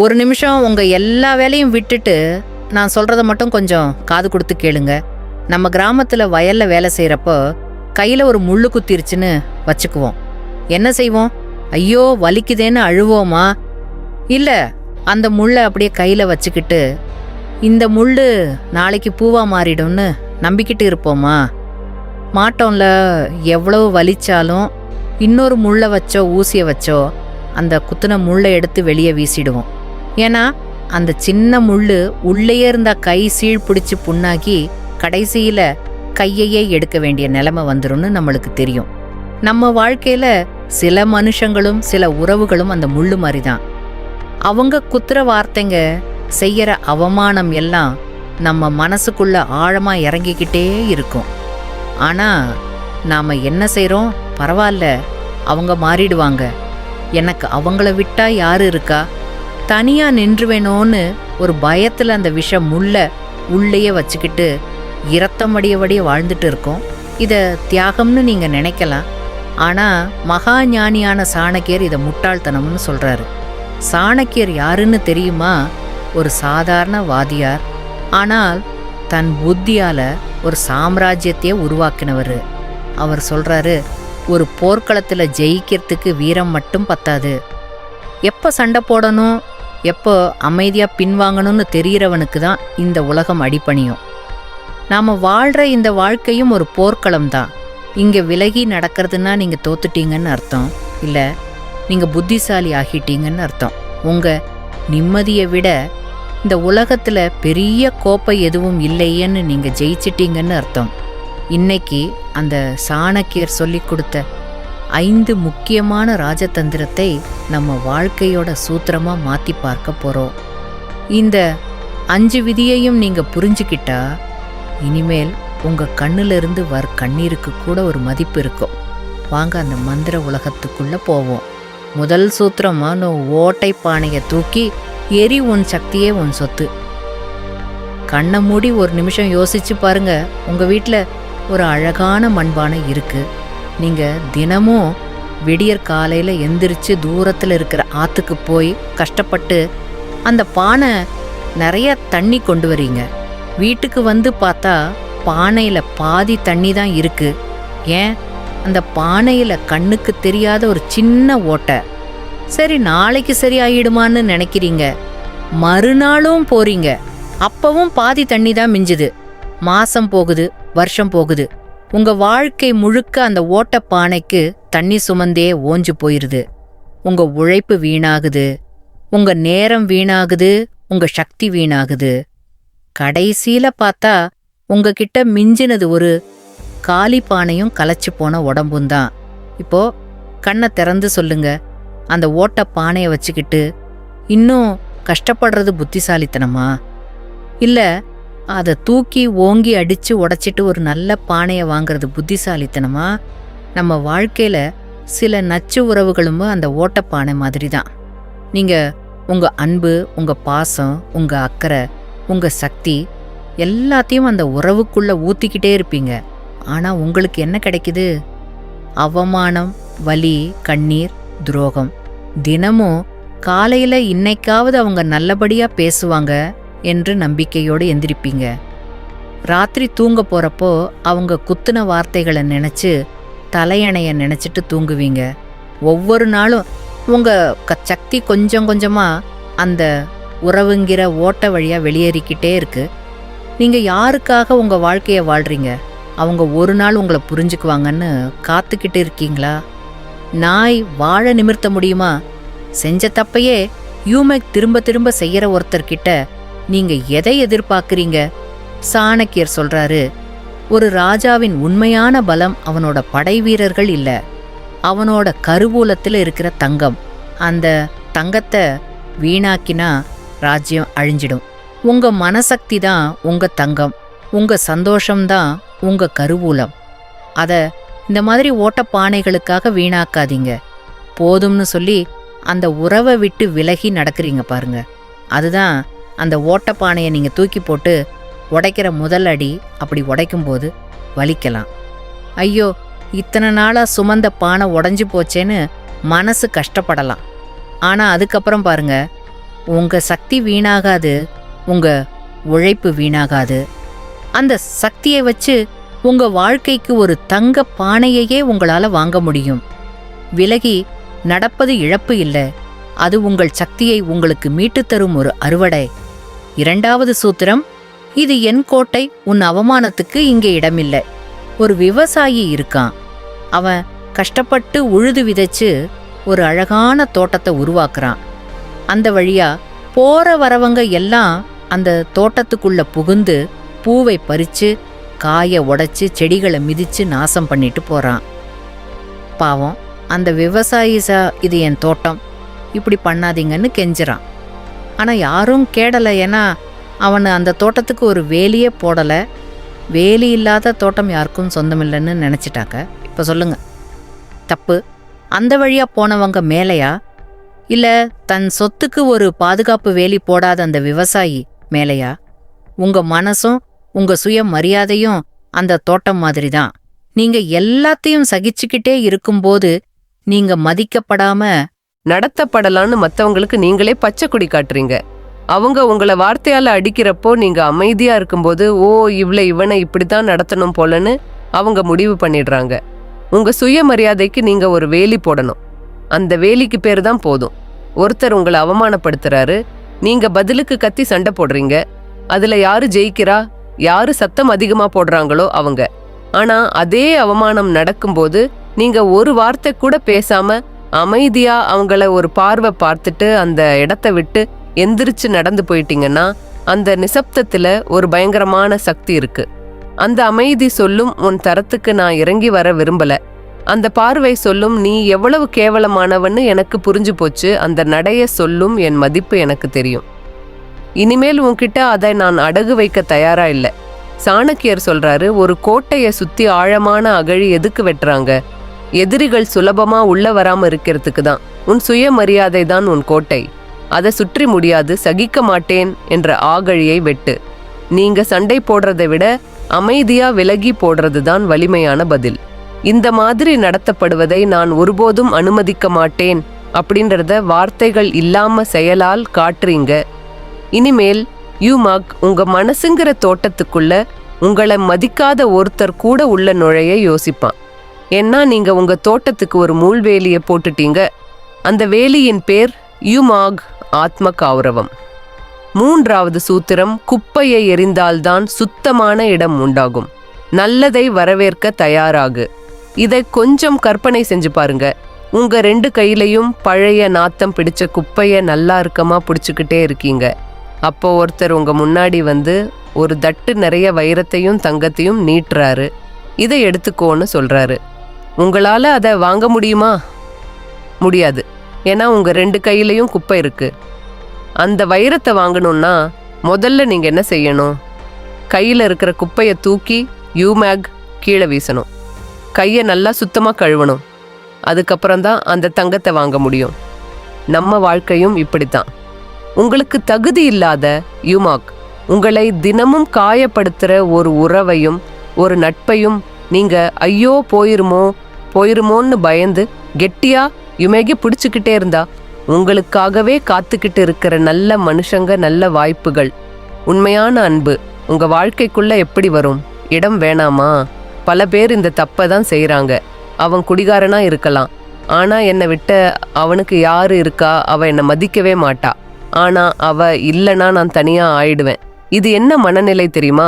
ஒரு நிமிஷம் உங்க எல்லா வேலையும் விட்டுட்டு நான் சொல்றத மட்டும் கொஞ்சம் காது கொடுத்து கேளுங்க. நம்ம கிராமத்துல வயல்ல வேலை செய்யறப்போ கையில ஒரு முள்ளு குத்திருச்சுன்னு வச்சுக்குவோம். என்ன செய்வோம்? ஐயோ வலிக்குதேன்னு அழுவோமா? இல்ல அந்த முள்ளை அப்படியே கையில வச்சுக்கிட்டு இந்த முள்ளு நாளைக்கு பூவா மாறிடும்னு நம்பிக்கிட்டு இருப்போமா? மாட்டோம்ல. எவ்வளவு வலிச்சாலும் இன்னொரு முள்ளை வச்சோ ஊசிய வச்சோ அந்த குத்துன முள்ளை எடுத்து வெளியே வீசிடுவோம். ஏன்னா அந்த சின்ன முள்ளு உள்ளேயே இருந்தா கை சீழ் பிடிச்சு புண்ணாகி கடைசியில கையையே எடுக்க வேண்டிய நிலைமை வந்துரும்னு நம்மளுக்கு தெரியும். நம்ம வாழ்க்கையில சில மனுஷங்களும் சில உறவுகளும் அந்த முள்ளு மாதிரிதான். அவங்க குத்துற வார்த்தைங்க, செய்யற அவமானம் எல்லாம் நம்ம மனசுக்குள்ள ஆழமா இறங்கிக்கிட்டே இருக்கும். ஆனா நாம என்ன செய்றோம்? பரவாயில்ல, அவங்க மாறிடுவாங்க, எனக்கு அவங்கள விட்டா யாரு இருக்கா, தனியா நின்றுவேனோன்னு ஒரு பயத்துல அந்த விஷம் முள்ள உள்ளேயே வச்சுக்கிட்டு இரத்தமடியபடியே வாழ்ந்துட்டு இருக்கோம். இத தியாகம்னு நீங்க நினைக்கலாம். ஆனா மகா ஞானியான சாணக்கியர் இதை முட்டாள்தனம்னு சொல்றாரு. சாணக்கியர் யாருன்னு தெரியுமா? ஒரு சாதாரண வாதியார். ஆனால் தன் புத்தியால ஒரு சாம்ராஜ்யத்தையே உருவாக்கினவர். அவர் சொல்றாரு, ஒரு போர்க்களத்துல ஜெயிக்கிறதுக்கு வீரம் மட்டும் பத்தாது, எப்ப சண்டை போடணும், எப்போ அமைதியா பின்வாங்கணும்னு தெரியறவனுக்கு தான் இந்த உலகம் அடிபணியும். நாம வாழ்ற இந்த வாழ்க்கையும் ஒரு போர்க்களம் தான். இங்க விலகி நடக்கிறதுனா நீங்க தோத்துட்டீங்கன்னு அர்த்தம் இல்ல, நீங்க புத்திசாலி ஆகிட்டீங்கன்னு அர்த்தம். உங்க நிம்மதியை விட இந்த உலகத்துல பெரிய கோப்பை எதுவும் இல்லையேன்னு நீங்க ஜெயிச்சிட்டீங்கன்னு அர்த்தம். இன்னைக்கு அந்த சாணக்கியர் சொல்லி கொடுத்த 5 முக்கியமான ராஜதந்திரத்தை நம்ம வாழ்க்கையோட சூத்திரமா மாத்தி பார்க்க போறோம். இந்த 5 விதியையும் நீங்க புரிஞ்சுக்கிட்டா இனிமேல் உங்க கண்ணுல இருந்து கண்ணீருக்கு கூட ஒரு மதிப்பு இருக்கும். வாங்க அந்த மந்திர உலகத்துக்குள்ள போவோம். முதல் சூத்திரமா, ஓட்டை பானைய தூக்கி எரி, உன் சக்தியே உன் சொத்து. கண்ணை மூடி ஒரு நிமிஷம் யோசிச்சு பாருங்க. உங்க வீட்டுல ஒரு அழகான மண்பானை இருக்கு. நீங்க தினமும் விடியற் காலையில எந்திரிச்சு தூரத்துல இருக்கிற ஆத்துக்கு போய் கஷ்டப்பட்டு அந்த பானை நிறைய தண்ணி கொண்டு வரீங்க. வீட்டுக்கு வந்து பார்த்தா பானையில பாதி தண்ணி தான் இருக்கு. ஏன்? அந்த பானையில கண்ணுக்கு தெரியாத ஒரு சின்ன ஓட்டை. சரி, நாளைக்கு சரியாயிடுமான்னு நினைக்கிறீங்க. மறுநாளும் போறீங்க, அப்பவும் பாதி தண்ணி தான் மிஞ்சுது. மாசம் போகுது, வருஷம் போகுது, உங்க வாழ்க்கை முழுக்க அந்த ஓட்ட பானைக்கு தண்ணி சுமந்தே ஓஞ்சு போயிருது. உங்க உழைப்பு வீணாகுது, உங்க நேரம் வீணாகுது, உங்க சக்தி வீணாகுது. கடைசியில பார்த்தா உங்ககிட்ட மிஞ்சினது ஒரு காலி பானையும் கலைச்சு போன உடம்பும் தான். இப்போ கண்ணை திறந்து சொல்லுங்க, அந்த ஓட்ட பானையை வச்சுக்கிட்டு இன்னும் கஷ்டப்படுறது புத்திசாலித்தனமா? இல்ல அதை தூக்கி ஓங்கி அடிச்சு உடைச்சிட்டு ஒரு நல்ல பானையை வாங்குறது புத்திசாலித்தனமா? நம்ம வாழ்க்கையில சில நச்சு உறவுகளும் அந்த ஓட்டப்பானை மாதிரி தான். நீங்க உங்க அன்பு, உங்க பாசம், உங்க அக்கறை, உங்க சக்தி எல்லாத்தையும் அந்த உறவுக்குள்ள ஊத்திக்கிட்டே இருப்பீங்க. ஆனா உங்களுக்கு என்ன கிடைக்குது? அவமானம், வலி, கண்ணீர், துரோகம். தினமும் காலையில இன்னைக்காவது அவங்க நல்லபடியா பேசுவாங்க என்று நம்பிக்கையோடு எந்திரிப்பீங்க. ராத்திரி தூங்க போறப்போ அவங்க குத்துன வார்த்தைகளை நினைச்சு தலையணைய நினைச்சிட்டு தூங்குவீங்க. ஒவ்வொரு நாளும் உங்க சக்தி கொஞ்சம் கொஞ்சமா அந்த உறவுங்கிற ஓட்ட வழியா வெளியேறிக்கிட்டே இருக்கு. நீங்க யாருக்காக உங்க வாழ்க்கைய வாழ்றீங்க? அவங்க ஒரு நாள் உங்களை புரிஞ்சுக்குவாங்கன்னு காத்துக்கிட்டு இருக்கீங்களா? நாய் வாழ நிமிர்த்த முடியுமா? செஞ்ச தப்பையே யூமெக் திரும்ப திரும்ப செய்யற ஒருத்தர்கிட்ட நீங்க எதை எதிர்பார்க்கறீங்க? சாணக்கியர் சொல்றாரு, ஒரு ராஜாவின் உண்மையான பலம் அவனோட படை வீரர்கள் இல்ல, அவனோட கருவூலத்துல இருக்கிற தங்கம். அந்த தங்கத்தை வீணாக்கினா ராஜ்யம் அழிஞ்சிடும். உங்க மனசக்தி தான் உங்க தங்கம், உங்க சந்தோஷம்தான் உங்க கருவூலம். அத இந்த மாதிரி ஓட்டப்பானைகளுக்காக வீணாக்காதீங்க. போதும்னு சொல்லி அந்த உறவை விட்டு விலகி நடக்கிறீங்க பாருங்க, அதுதான் அந்த ஓட்டப்பானையை நீங்க தூக்கி போட்டு உடைக்கிற முதல் அடி. அப்படி உடைக்கும்போது வலிக்கலாம். ஐயோ, இத்தனை நாளா சுமந்த பானை உடைஞ்சு போச்சேன்னு மனசு கஷ்டப்படலாம். ஆனா அதுக்கப்புறம் பாருங்க, உங்க சக்தி வீணாகாது, உங்க உழைப்பு வீணாகாது. அந்த சக்தியை வச்சு உங்க வாழ்க்கைக்கு ஒரு தங்க பானையையே உங்களால வாங்க முடியும். விலகி நடப்பது இழப்பு இல்ல, அது உங்கள் சக்தியை உங்களுக்கு மீட்டுத் தரும் ஒரு அறுவடை. 2வது சூத்திரம், இது என் கோட்டை, உன் அவமானத்துக்கு இங்கே இடமில்லை. ஒரு விவசாயி இருக்கான். அவன் கஷ்டப்பட்டு உழுது விதைச்சு ஒரு அழகான தோட்டத்தை உருவாக்குறான். அந்த வழியா போற வரவங்க எல்லாம் அந்த தோட்டத்துக்குள்ள புகுந்து பூவை பறிச்சு காய உடைச்சு செடிகளை மிதிச்சு நாசம் பண்ணிட்டு போறான். பாவம் அந்த விவசாயி இது என் தோட்டம், இப்படி பண்ணாதீங்கன்னு கெஞ்சுறான். ஆனா யாரும் கேடலை. ஏன்னா அவனு அந்த தோட்டத்துக்கு ஒரு வேலியே போடல. வேலி இல்லாத தோட்டம் யாருக்கும் சொந்தமில்லைன்னு நினைச்சிட்டாக்க. இப்ப சொல்லுங்க, தப்பு அந்த வழியா போனவங்க மேலையா, இல்ல தன் சொத்துக்கு ஒரு பாதுகாப்பு வேலி போடாத அந்த விவசாயி மேலையா? உங்க மனசும் உங்க சுய மரியாதையும் அந்த தோட்டம் மாதிரி தான். நீங்க எல்லாத்தையும் சகிச்சுக்கிட்டே இருக்கும்போது நீங்க மதிக்கப்படாம நடத்தப்படலான்னு மத்தவங்களுக்கு நீங்களே பச்சை கொடி காட்டுறீங்க. அவங்க உங்களை வார்த்தையால அடிக்கிறப்போ நீங்க அமைதியா இருக்கும்போது, ஓ இவனை இப்படித்தான் நடத்தணும் போலன்னு அவங்க முடிவு பண்ணிடுறாங்க. உங்க சுயமரியாதைக்கு நீங்க ஒரு வேலி போடணும். அந்த வேலிக்கு பேரு தான் போதும். ஒருத்தர் உங்களை அவமானப்படுத்துறாரு, நீங்க பதிலுக்கு கத்தி சண்டை போடுறீங்க. அதுல யாரு ஜெயிக்கிறா, யாரு சத்தம் அதிகமா போடுறாங்களோ அவங்க. ஆனா அதே அவமானம் நடக்கும்போது நீங்க ஒரு வார்த்தை கூட பேசாம அமைதியா அவங்கள ஒரு பார்வை பார்த்துட்டு அந்த இடத்த விட்டு எந்திரிச்சு நடந்து போயிட்டீங்கன்னா, அந்த நிசப்தத்துல ஒரு பயங்கரமான சக்தி இருக்கு. அந்த அமைதி சொல்லும், உன் தரத்துக்கு நான் இறங்கி வர விரும்பல. அந்த பார்வை சொல்லும், நீ எவ்வளவு கேவலமானவன்னு எனக்கு புரிஞ்சு போச்சு. அந்த நடைய சொல்லும், என் மதிப்பு எனக்கு தெரியும். இனிமேல் உன்கிட்ட அதை நான் அடகு வைக்க தயாரா இல்லை. சாணக்கியர் சொல்றாரு, ஒரு கோட்டைய சுத்தி ஆழமான அகழி எதுக்கு வெட்டுறாங்க? எதிரிகள் சுலபமா உள்ள வராம இருக்கிறதுக்கு தான். உன் சுயமரியாதை தான் உன் கோட்டை. அதை சுற்றி முடியாது, சகிக்க மாட்டேன் என்ற ஆகழியை வெட்டு. நீங்க சண்டை போடுறதை விட அமைதியா விலகி போடுறது தான் வலிமையான பதில். இந்த மாதிரி நடத்தப்படுவதை நான் ஒருபோதும் அனுமதிக்க மாட்டேன் அப்படின்றத வார்த்தைகள் இல்லாம செயலால் காட்டுறீங்க. இனிமேல் யூமாக் உங்க மனசுங்கிற தோட்டத்துக்குள்ள உங்களை மதிக்காத ஒருத்தர் கூட உள்ள நுழைய யோசிப்பான். ஏன்னா நீங்க உங்க தோட்டத்துக்கு ஒரு முள்வேலியை போட்டுட்டீங்க. அந்த வேலியின் பேர் யூமாக், ஆத்ம கௌரவம். 3வது சூத்திரம், குப்பையை எரிந்தால்தான் சுத்தமான இடம் உண்டாகும். நல்லதை வரவேற்க தயாராகு. இதை கொஞ்சம் கற்பனை செஞ்சு பாருங்க. உங்க 2 கையிலையும் பழைய நாத்தம் பிடிச்ச குப்பைய நல்லா இருக்கமா பிடிச்சுக்கிட்டே இருக்கீங்க. அப்போ ஒருத்தர் உங்க முன்னாடி வந்து ஒரு தட்டு நிறைய வைரத்தையும் தங்கத்தையும் நீட்டுறாரு. இதை எடுத்துக்கோன்னு சொல்றாரு. உங்களால அதை வாங்க முடியுமா? முடியாது. ஏன்னா உங்க 2 கையிலையும் குப்பை இருக்கு. அந்த வைரத்தை வாங்கணும்னா முதல்ல நீங்க என்ன செய்யணும்? கையில இருக்கிற குப்பையை தூக்கி யூமேக் கீழே வீசணும். கையை நல்லா சுத்தமா கழுவணும். அதுக்கப்புறம் தான் அந்த தங்கத்தை வாங்க முடியும். நம்ம வாழ்க்கையும் இப்படித்தான். உங்களுக்கு தகுதி இல்லாத யூமாக் உங்களை தினமும் காயப்படுத்துற ஒரு உறவையும் ஒரு நட்பையும் நீங்க ஐயோ போயிருமோன்னு பயந்து கெட்டியா யுமேகி பிடிச்சுக்கிட்டே இருந்தா, உங்களுக்காகவே காத்துக்கிட்டு இருக்கிற நல்ல மனுஷங்க, நல்ல வாய்ப்புகள், உண்மையான அன்பு உங்க வாழ்க்கைக்குள்ள எப்படி வரும்? இடம் வேணாமா? பல பேர் இந்த தப்பை தான் செய்யறாங்க. அவன் குடிகாரனா இருக்கலாம், ஆனா என்னை விட்ட அவனுக்கு யாரு இருக்கா? அவ என்னை மதிக்கவே மாட்டா. ஆனா அவ இல்லைன்னா நான் தனியா ஆயிடுவேன். இது என்ன மனநிலை தெரியுமா?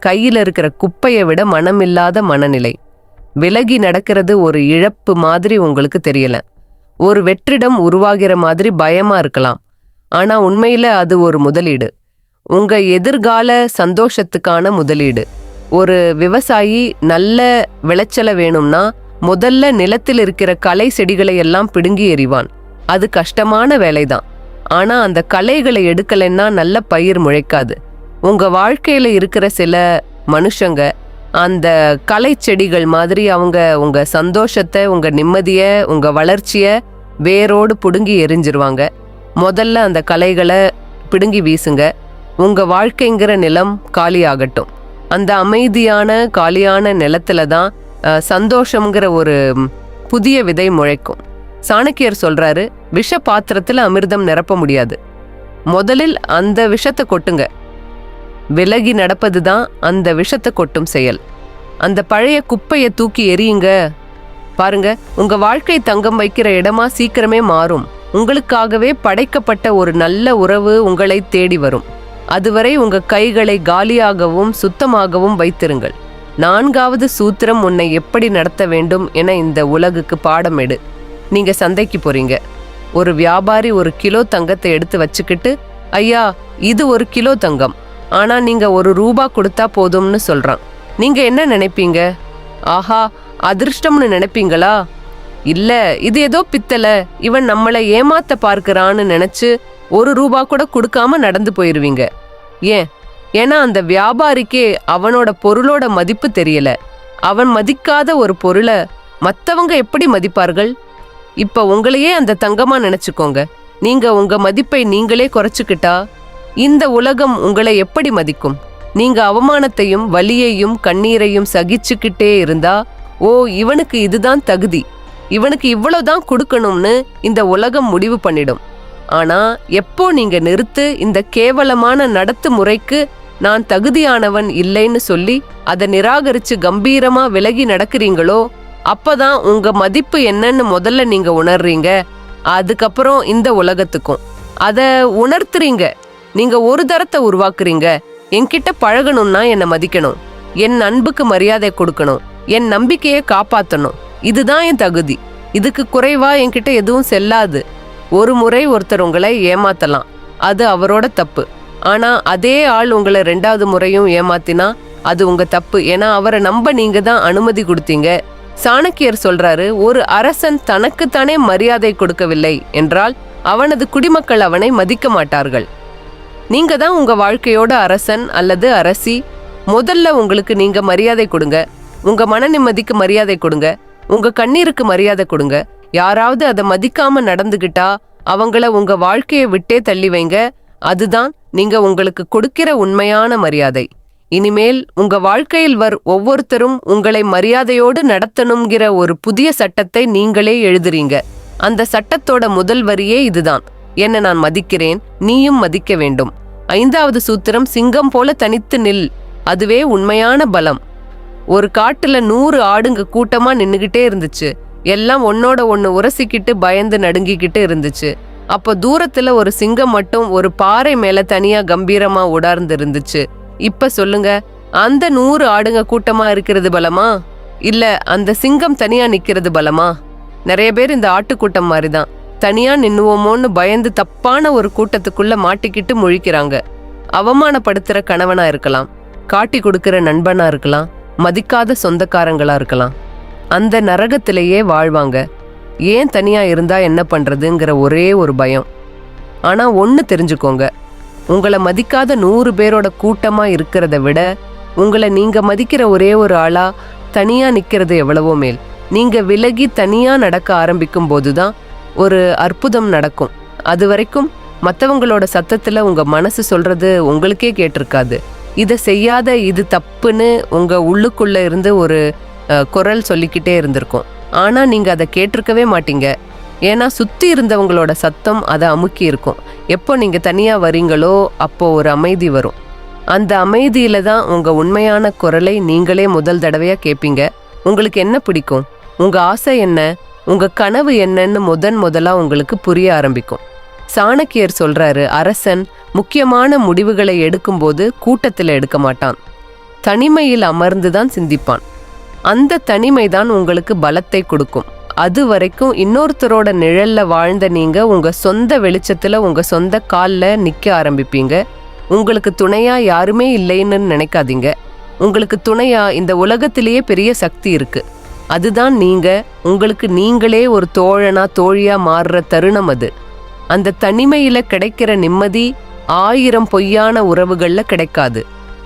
கையில இருக்கிற குப்பையை விட மனமில்லாத மனநிலை. விலகி நடக்கிறது ஒரு இழப்பு மாதிரி உங்களுக்கு தெரியல. ஒரு வெற்றிடம் உருவாகிற மாதிரி பயமா இருக்கலாம். ஆனா உண்மையில அது ஒரு முதலீடு. உங்க எதிர்கால சந்தோஷத்துக்கான முதலீடு. ஒரு விவசாயி நல்ல விளைச்சலை வேணும்னா முதல்ல நிலத்தில் இருக்கிற களை செடிகளை எல்லாம் பிடுங்கி எறிவான். அது கஷ்டமான வேலைதான். ஆனா அந்த களைகளை எடுக்கலைன்னா நல்ல பயிர் முளைக்காது. உங்க வாழ்க்கையில இருக்கிற சில மனுஷங்க அந்த களை செடிகள் மாதிரி அவங்க உங்க சந்தோஷத்தை, உங்க நிம்மதிய, உங்க வளர்ச்சிய வேரோடு புடுங்கி எரிஞ்சிருவாங்க. முதல்ல அந்த களைகளை பிடுங்கி வீசுங்க. உங்க வாழ்க்கைங்கிற நிலம் காலியாகட்டும். அந்த அமைதியான காலியான நிலத்துல தான் சந்தோஷம்ங்கிற ஒரு புதிய விதை முளைக்கும். சாணக்கியர் சொல்றாரு, விஷ பாத்திரத்துல அமிர்தம் நிரப்ப முடியாது. முதலில் அந்த விஷத்தை கொட்டுங்க. விலகி நடப்பதுதான் அந்த விஷத்தை கொட்டும் செயல். அந்த பழைய குப்பையை தூக்கி எறியுங்க. பாருங்க, உங்க வாழ்க்கை தங்கம் வைக்கிற இடமா சீக்கிரமே மாறும். உங்களுக்காகவே படைக்கப்பட்ட ஒரு நல்ல உறவு உங்களை தேடி வரும். அதுவரை உங்க கைகளை காலியாகவும் சுத்தமாகவும் வைத்திருங்கள். 4வது சூத்திரம் உன்னை எப்படி நடத்த வேண்டும் என இந்த உலகுக்கு பாடம் எடு. நீங்க சந்தைக்கு போறீங்க. ஒரு வியாபாரி 1 கிலோ தங்கத்தை எடுத்து வச்சுக்கிட்டு, ஐயா இது 1 கிலோ தங்கம், ஆனா நீங்க ₹1 கொடுத்தா போதும்னு சொல்றான். நீங்க என்ன நினைப்பீங்க? ஆஹா, அதிர்ஷ்டம்னு நினைப்பீங்களா? இல்ல, இது ஏதோ பித்தளை, இவன் நம்மளை ஏமாத்த பார்க்கறான்னு நினைச்சு ₹1 கூட கொடுக்காம நடந்து போயிருவீங்க. ஏன்னா அந்த வியாபாரிக்கே அவனோட பொருளோட மதிப்பு தெரியல. அவன் மதிக்காத ஒரு பொருளை மத்தவங்க எப்படி மதிப்பார்கள்? இப்ப உங்களையே அந்த தங்கமா நினைச்சுக்கோங்க. நீங்க உங்க மதிப்பை நீங்களே குறைச்சுக்கிட்டா இந்த உலகம் உங்களை எப்படி மதிக்கும்? நீங்க அவமானத்தையும் வலியையும் கண்ணீரையும் சகிச்சுக்கிட்டே இருந்தா, ஓ இவனுக்கு இதுதான் தகுதி, இவனுக்கு இவ்வளவுதான் கொடுக்கணும்னு இந்த உலகம் முடிவு பண்ணிடும். ஆனா எப்போ நீங்க நிறுத்து இந்த கேவலமான நடத்து முறைக்கு நான் தகுதியானவன் இல்லைன்னு சொல்லி அதை நிராகரிச்சு கம்பீரமா விலகி நடக்கிறீங்களோ, அப்பதான் உங்க மதிப்பு என்னன்னு முதல்ல நீங்க உணர்றீங்க. அதுக்கப்புறம் இந்த உலகத்துக்கும் அத உணர்த்துறீங்க. நீங்க ஒரு தரத்தை உருவாக்குறீங்க. என்கிட்ட பழகணும்னா என்னை மதிக்கணும், என் அன்புக்கு மரியாதை கொடுக்கணும், என் நம்பிக்கையை காப்பாத்தணும், இதுதான் என் தகுதி, இதுக்கு குறைவா என்கிட்ட எதுவும் செல்லாது. ஒரு முறை ஒருத்தர் உங்களை ஏமாத்தலாம், அது அவரோட தப்பு. ஆனா அதே ஆள் உங்களை 2வது முறையும் ஏமாத்தினா அது உங்க தப்பு. ஏன்னா அவரை நம்ப நீங்க தான் அனுமதி கொடுத்தீங்க. சாணக்கியர் சொல்றாரு, ஒரு அரசன் தனக்குத்தானே மரியாதை கொடுக்கவில்லை என்றால் அவனது குடிமக்கள் அவனை மதிக்க மாட்டார்கள். நீங்க தான் உங்க வாழ்க்கையோட அரசன் அல்லது அரசி. முதல்ல உங்களுக்கு நீங்க மரியாதை கொடுங்க. உங்க மன நிம்மதிக்கு மரியாதை கொடுங்க. உங்க கண்ணீருக்கு மரியாதை கொடுங்க. யாராவது அதை மதிக்காம நடந்துகிட்டா அவங்கள உங்க வாழ்க்கையை விட்டே தள்ளி வைங்க. அதுதான் நீங்க உங்களுக்கு கொடுக்கிற உண்மையான மரியாதை. இனிமேல் உங்க வாழ்க்கையில் ஒவ்வொருத்தரும் உங்களை மரியாதையோடு நடத்தணுங்கிற ஒரு புதிய சட்டத்தை நீங்களே எழுதுறீங்க. அந்த சட்டத்தோட முதல் வரியே இதுதான், என்ன நான் மதிக்கிறேன், நீயும் மதிக்க வேண்டும். 5வது சூத்திரம், சிங்கம் போல தனித்து நில். அதுவே உண்மையான பலம். ஒரு காட்டுல 100 ஆடுங்க கூட்டமா நின்னுகிட்டே இருந்துச்சு. எல்லாம் ஒன்னோட ஒன்னு உரசிக்கிட்டு பயந்து நடுங்கிக்கிட்டு இருந்துச்சு. அப்போ தூரத்துல ஒரு சிங்கம் மட்டும் ஒரு பாறை மேல தனியா கம்பீரமா உடார்ந்து இருந்துச்சு. இப்ப சொல்லுங்க, அந்த 100 ஆடுங்க கூட்டமா இருக்கிறது பலமா, இல்ல அந்த சிங்கம் தனியா நிக்கிறது பலமா? நிறைய பேர் இந்த ஆட்டுக்கூட்டம் மாதிரிதான், தனியா நின்னுவோமோன்னு பயந்து தப்பான ஒரு கூட்டத்துக்குள்ள மாட்டிக்கிட்டு முழிக்கிறாங்க. அவமானப்படுத்துற கணவனா இருக்கலாம், காட்டி கொடுக்கிற நண்பனா இருக்கலாம், மதிக்காத சொந்தக்காரங்களா இருக்கலாம். அந்த நரகத்திலேயே வாழ்வாங்க. ஏன் தனியா இருந்தா என்ன பண்றதுங்கிற ஒரே ஒரு பயம். ஆனா ஒன்னு தெரிஞ்சுக்கோங்க, உங்களை மதிக்காத 100 பேரோட கூட்டமா இருக்கிறத விட உங்களை நீங்க மதிக்கிற ஒரே ஒரு ஆளா தனியா நிக்கிறது எவ்வளவோ மேல். நீங்க விலகி தனியா நடக்க ஆரம்பிக்கும் போதுதான் ஒரு அற்புதம் நடக்கும். அது வரைக்கும் மற்றவங்களோட சத்தத்துல உங்க மனசு சொல்றது உங்களுக்கே கேட்டிருக்காது. இதை செய்யாத, இது தப்புன்னு உங்க உள்ளுக்குள்ள இருந்து ஒரு குரல் சொல்லிக்கிட்டே இருந்திருக்கும். ஆனா நீங்க அதை கேட்டிருக்கவே மாட்டீங்க. ஏன்னா சுத்தி இருந்தவங்களோட சத்தம் அதை அமுக்கி இருக்கும். எப்போ நீங்க தனியா வரீங்களோ அப்போ ஒரு அமைதி வரும். அந்த அமைதியில தான் உங்க உண்மையான குரலை நீங்களே முதல் தடவையா கேட்பீங்க. உங்களுக்கு என்ன பிடிக்கும், உங்க ஆசை என்ன, உங்க கனவு என்னன்னு முதலா உங்களுக்கு புரிய ஆரம்பிக்கும். சாணக்கியர் சொல்றாரு, அரசன் முக்கியமான முடிவுகளை எடுக்கும்போது கூட்டத்தில் எடுக்க மாட்டான், தனிமையில் அமர்ந்துதான் சிந்திப்பான். அந்த தனிமைதான் உங்களுக்கு பலத்தை கொடுக்கும். அது வரைக்கும் இன்னொருத்தரோட நிழல்ல வாழ்ந்த நீங்க உங்க சொந்த வெளிச்சத்துல உங்க சொந்த கால்ல நிக்க ஆரம்பிப்பீங்க. உங்களுக்கு துணையா யாருமே இல்லைன்னு நினைக்காதீங்க. உங்களுக்கு துணையா இந்த உலகத்திலேயே பெரிய சக்தி இருக்கு. அதுதான் நீங்க. உங்களுக்கு நீங்களே ஒரு தோழனா தோழியா மாறுற தருணம் அது. அந்த தனிமையில கிடைக்கிற நிம்மதி 1000 பொய்யான உறவுகள்ல கிடைக்காது.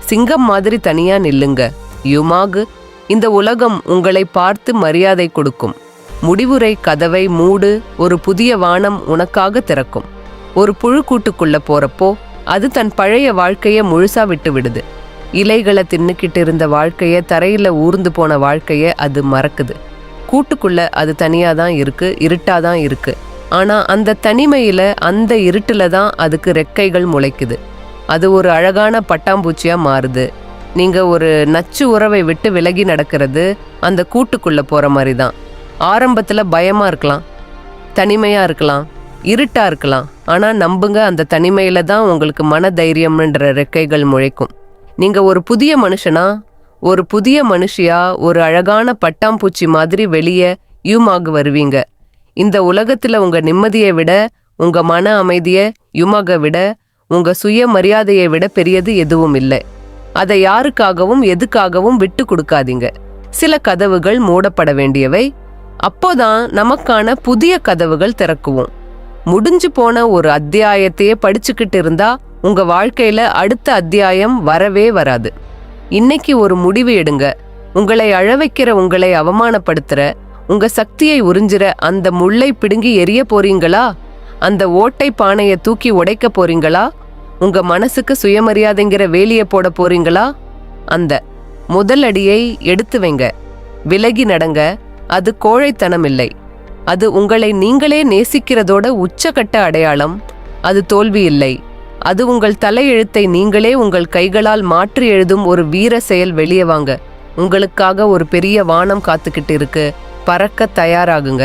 சிங்கம் மாதிரி தனியா நில்லுங்க. யுமாகு. இந்த உலகம் உங்களை பார்த்து மரியாதை கொடுக்கும். முடிவுரை கதவை மூடு, ஒரு புதிய வானம் உனக்காக திறக்கும். ஒரு புழுக்கூட்டுக்குள்ள போறப்போ அது தன் பழைய வாழ்க்கைய முழுசா விட்டு விடுது. இலைகளை தின்னுக்கிட்டு இருந்த வாழ்க்கைய, தரையில ஊர்ந்து போன வாழ்க்கைய அது மறக்குது. கூட்டுக்குள்ள அது தனியாதான் இருக்கு, இருட்டாதான் இருக்கு. ஆனா அந்த தனிமையில, அந்த இருட்டுல தான் அதுக்கு ரெக்கைகள் முளைக்குது. அது ஒரு அழகான பட்டாம்பூச்சியா மாறுது. நீங்க ஒரு நச்சு உறவை விட்டு விலகி நடக்கிறது அந்த கூட்டுக்குள்ள போற மாதிரி தான். ஆரம்பத்துல பயமா இருக்கலாம், தனிமையா இருக்கலாம், இருட்டா இருக்கலாம். ஆனா நம்புங்க, அந்த தனிமையில தான் உங்களுக்கு மன தைரியம்ன்ற ரெக்கைகள் முளைக்கும். நீங்க ஒரு புதிய மனுஷனா, ஒரு புதிய மனுஷியா, ஒரு அழகான பட்டாம்பூச்சி மாதிரி வெளியே யூமாக வருவீங்க. இந்த உலகத்துல உங்க நிம்மதியை விட, உங்க மன அமைதியை யுமாக விட, உங்க சுய மரியாதையை விட பெரியது எதுவும் இல்லை. அதை யாருக்காகவும் எதுக்காகவும் விட்டு கொடுக்காதீங்க. சில கதவுகள் மூடப்பட வேண்டியவை. அப்போதான் நமக்கான புதிய கதவுகள் திறக்குவோம். முடிஞ்சு போன ஒரு அத்தியாயத்தையே படிச்சுக்கிட்டு இருந்தா உங்க வாழ்க்கையில அடுத்த அத்தியாயம் வரவே வராது. இன்னைக்கு ஒரு முடிவு எடுங்க. உங்களை அழவைக்கிற, உங்களை அவமானப்படுத்துற, உங்க சக்தியை உறிஞ்சிற அந்த முள்ளை பிடுங்கி எரிய போறீங்களா? அந்த ஓட்டை பானையை தூக்கி உடைக்க போறீங்களா? உங்க மனசுக்கு சுயமரியாதைங்கிற வேலியை போட போறீங்களா? அந்த முதல் அடியை எடுத்து வைங்க. விலகி நடங்க. அது கோழைத்தனம் இல்லை. அது உங்களை நீங்களே நேசிக்கிறதோட உச்சக்கட்ட அடையாளம். அது தோல்வி இல்லை. அது உங்கள் தலையெழுத்தை நீங்களே உங்கள் கைகளால் மாற்றி எழுதும் ஒரு வீர செயல். வெளியே வாங்க. உங்களுக்காக ஒரு பெரிய வானம் காத்துக்கிட்டு இருக்கு. பறக்க தயாராகுங்க.